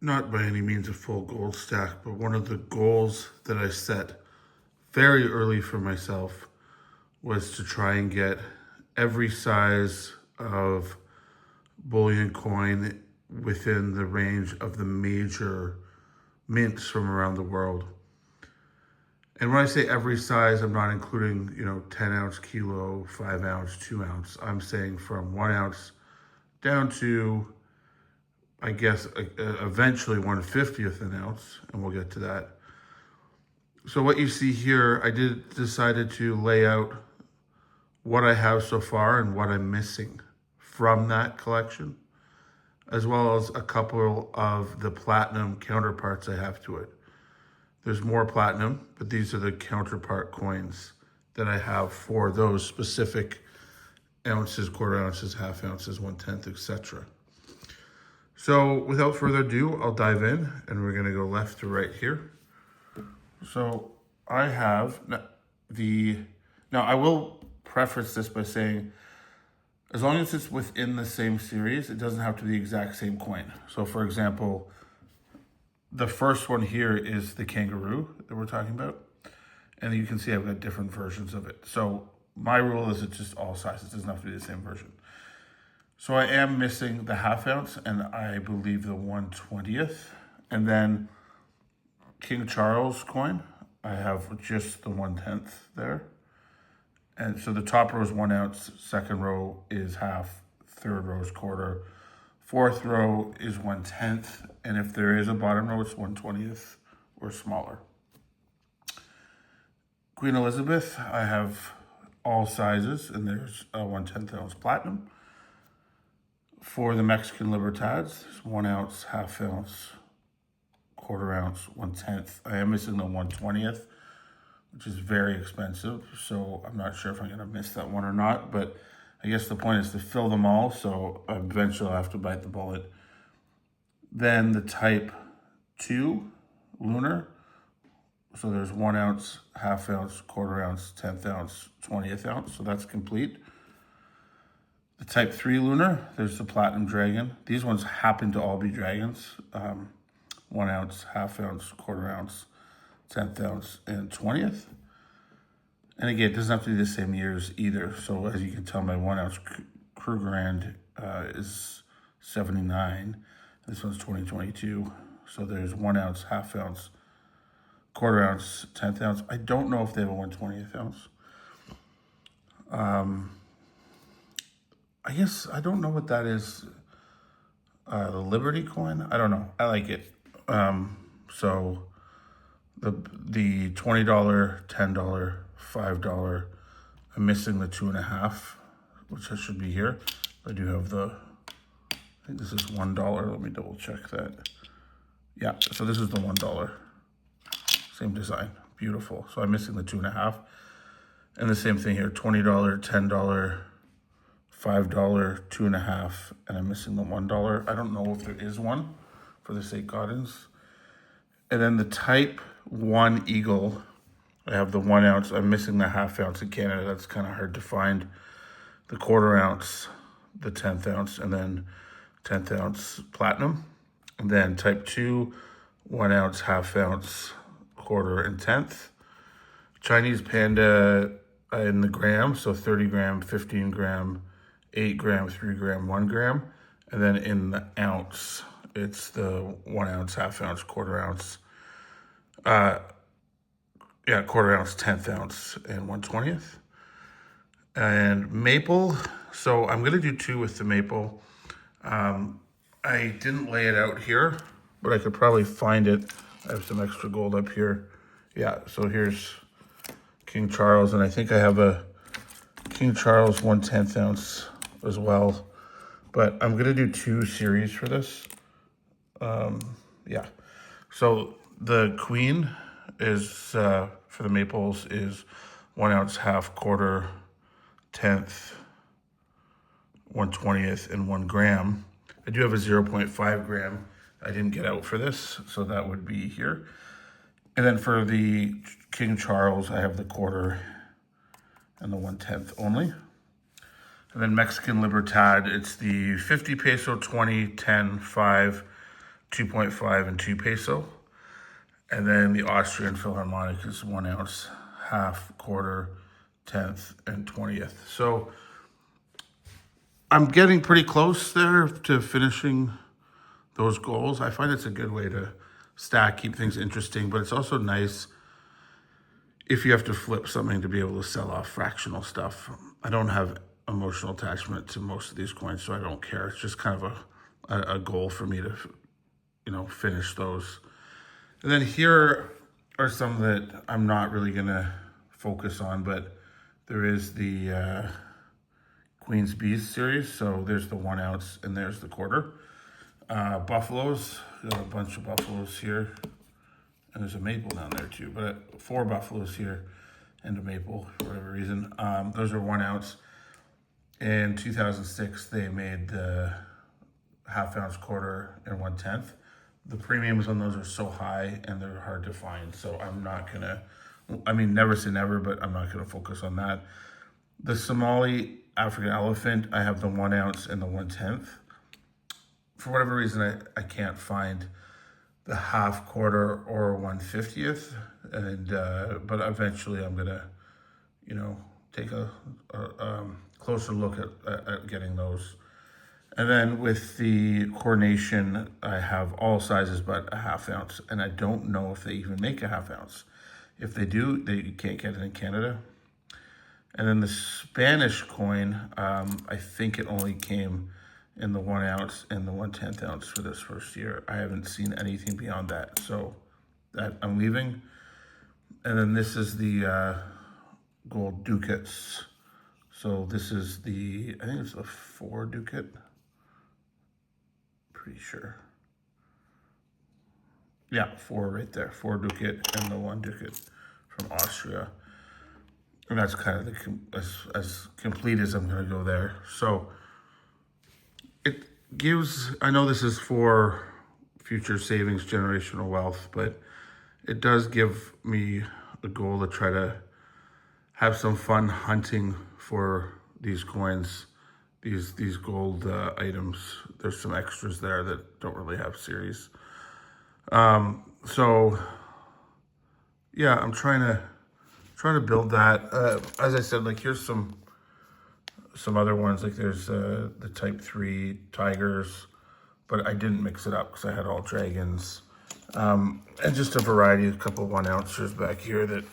not by any means a full gold stack, but one of the goals that I set very early for myself was to try and get every size of bullion coin within the range of the major mints from around the world. And when I say every size, I'm not including, 10 ounce, kilo, 5 ounce, 2 ounce. I'm saying from 1 ounce down to, I guess, eventually 1/50th an ounce, and we'll get to that. So what you see here, I decided to lay out what I have so far and what I'm missing from that collection, as well as a couple of the platinum counterparts I have to it. There's more platinum, but these are the counterpart coins that I have for those specific ounces, quarter ounces, half ounces, 1/10, etc. So without further ado, I'll dive in and we're gonna go left to right here. So I have now I will preface this by saying, as long as it's within the same series, it doesn't have to be the exact same coin. So for example, the first one here is the Kangaroo that we're talking about. And you can see I've got different versions of it. So my rule is it's just all sizes. It doesn't have to be the same version. So I am missing the half ounce and I believe the 1/20th. And then King Charles coin, I have just the 1/10th there. And so the top row is 1 ounce, second row is half, third row is quarter, fourth row is 1/10, and if there is a bottom row, it's 1/20th or smaller. Queen Elizabeth, I have all sizes, and there's a 1/10 ounce platinum. For the Mexican Libertads, there's 1 ounce, half ounce, quarter ounce, 1/10. I am missing the 1/20th, which is very expensive, so I'm not sure if I'm gonna miss that one or not, but I guess the point is to fill them all, so eventually I'll have to bite the bullet. Then the type 2 lunar, so there's 1 ounce, half ounce, quarter ounce, 10th ounce, 20th ounce, so that's complete. The type 3 lunar, there's the platinum dragon. These ones happen to all be dragons. 1 ounce, half ounce, quarter ounce, 10th ounce, and 20th. And again, it doesn't have to be the same years either. So as you can tell, my 1 ounce Krugerrand is 79. This one's 2022. So there's 1 ounce, half ounce, quarter ounce, 10th ounce. I don't know if they have a 1/20th ounce. I guess I don't know what that is. The Liberty coin? I don't know. I like it. So the $20, $10, $5. I'm missing the 2.5, which should be here. I do have I think this is $1. Let me double check that. Yeah, so this is the $1. Same design, beautiful. So I'm missing the 2.5. And the same thing here, $20, $10, $5, 2.5, and I'm missing the $1. I don't know if there is one for the St. Gaudens. And then the type 1 eagle, I have the 1 ounce. I'm missing the half ounce in Canada. That's kind of hard to find. The quarter ounce, the 10th ounce, and then 10th ounce platinum. And then type 2, 1 ounce, half ounce, quarter, and 10th. Chinese panda in the gram, so 30 gram, 15 gram, 8 gram, 3 gram, 1 gram. And then in the ounce, it's the 1 ounce, half ounce, quarter ounce, quarter ounce, 10th ounce, and 1/20th. And maple, so I'm gonna do 2 with the maple. I didn't lay it out here, but I could probably find it. I have some extra gold up here. Yeah, so here's King Charles, and I think I have a King Charles 1/10 ounce as well. But I'm gonna do 2 series for this. So the queen is, for the maples, is 1 ounce, half, quarter, 10th, 1/20th, and 1 gram. I do have a 0.5 gram. I didn't get out for this, so that would be here. And then for the King Charles, I have the quarter and the 1/10 only. And then Mexican Libertad, it's the 50 peso, 20, 10, 5, 2.5 and 2 peso. And then the Austrian Philharmonic is 1 ounce, half, quarter, 10th, and 20th. So I'm getting pretty close there to finishing those goals. I find it's a good way to stack, keep things interesting, but it's also nice if you have to flip something to be able to sell off fractional stuff. I don't have emotional attachment to most of these coins, so I don't care. It's just kind of a goal for me to, finish those. And then here are some that I'm not really gonna focus on, but there is the Queen's Bees series. So there's the 1 ounce and there's the quarter. Buffaloes, got a bunch of buffaloes here. And there's a maple down there too, but 4 buffaloes here and a maple for whatever reason. Those are 1 ounce. In 2006, they made the half ounce, quarter, and 1/10. The premiums on those are so high and they're hard to find. So I'm not gonna, never say never, but I'm not gonna focus on that. The Somali African elephant, I have the 1 ounce and the 1/10. For whatever reason, I can't find the half, quarter, or 1/50th, and but eventually I'm gonna, take a closer look at getting those. And then with the Coronation, I have all sizes but a half ounce, and I don't know if they even make a half ounce. If they do, you can't get it in Canada. And then the Spanish coin, I think it only came in the 1 ounce and the 1/10 ounce for this first year. I haven't seen anything beyond that, so that I'm leaving. And then this is the gold ducats. So this is I think it's a 4 ducat. Pretty sure. Yeah, 4 right there. 4 ducat and the 1 ducat from Austria. And that's kind of as complete as I'm gonna go there. So it gives, I know this is for future savings, generational wealth, but it does give me a goal to try to have some fun hunting for these coins, these gold items. There's some extras there that don't really have series. So yeah, I'm trying to build that. As I said, like here's some other ones, like there's the Type 3 tigers, but I didn't mix it up because I had all dragons. And just a variety, a couple 1 ouncers back here that,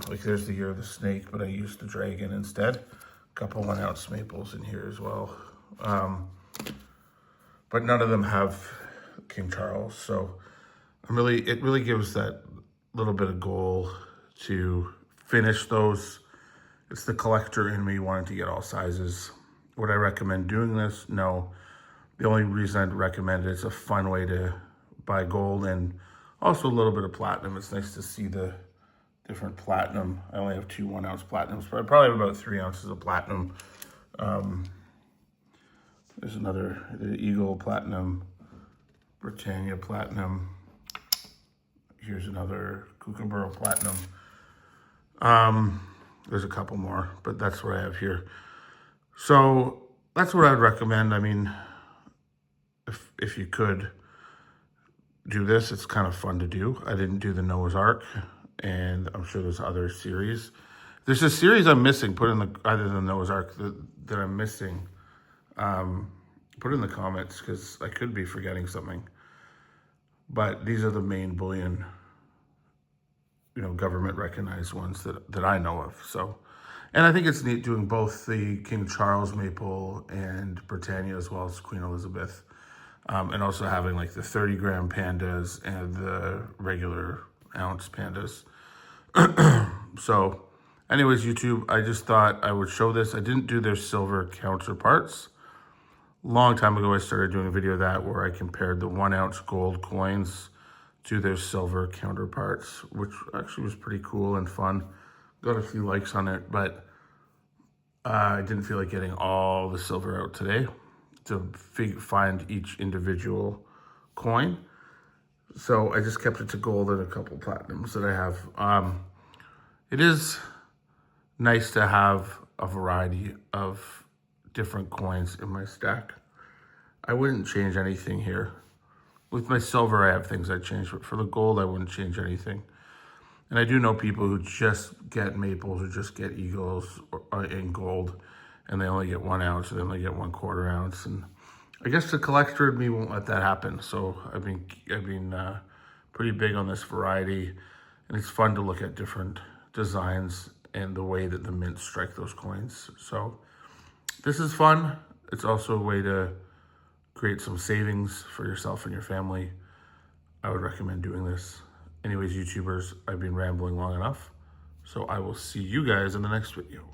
like there's the Year of the Snake, but I used the dragon instead. A couple 1 ounce maples in here as well. But none of them have King Charles. So it really gives that little bit of goal to finish those. It's the collector in me wanting to get all sizes. Would I recommend doing this? No. The only reason I'd recommend it, it's a fun way to buy gold and also a little bit of platinum. It's nice to see the different platinum. I only have 2 1 ounce platinums, but I probably have about 3 ounces of platinum. There's another, the Eagle Platinum, Britannia Platinum. Here's another Kookaburra Platinum. There's a couple more, but that's what I have here. So that's what I'd recommend. I mean, if you could do this, it's kind of fun to do. I didn't do the Noah's Ark, and I'm sure there's other series. There's a series I'm missing. Put in either the Noah's Ark that I'm missing. Put in the comments because I could be forgetting something. But these are the main bullion, government recognized ones that I know of. So, and I think it's neat doing both the King Charles maple and Britannia as well as Queen Elizabeth. And also having like the 30-gram pandas and the regular ounce pandas. So anyways, YouTube, I just thought I would show this. I didn't do their silver counterparts. Long time ago, I started doing a video of that where I compared the 1 ounce gold coins to their silver counterparts, which actually was pretty cool and fun. Got a few likes on it, but I didn't feel like getting all the silver out today to find each individual coin. So I just kept it to gold and a couple platinums that I have. It is nice to have a variety of different coins in my stack. I wouldn't change anything here. With my silver, I have things I change, but for the gold, I wouldn't change anything. And I do know people who just get maples or just get eagles in gold, and they only get 1 ounce, or they only get 1/4 ounce. And I guess the collector in me won't let that happen. So I've been pretty big on this variety, and it's fun to look at different designs and the way that the mints strike those coins. So this is fun. It's also a way to create some savings for yourself and your family. I would recommend doing this. Anyways, YouTubers, I've been rambling long enough, so I will see you guys in the next video.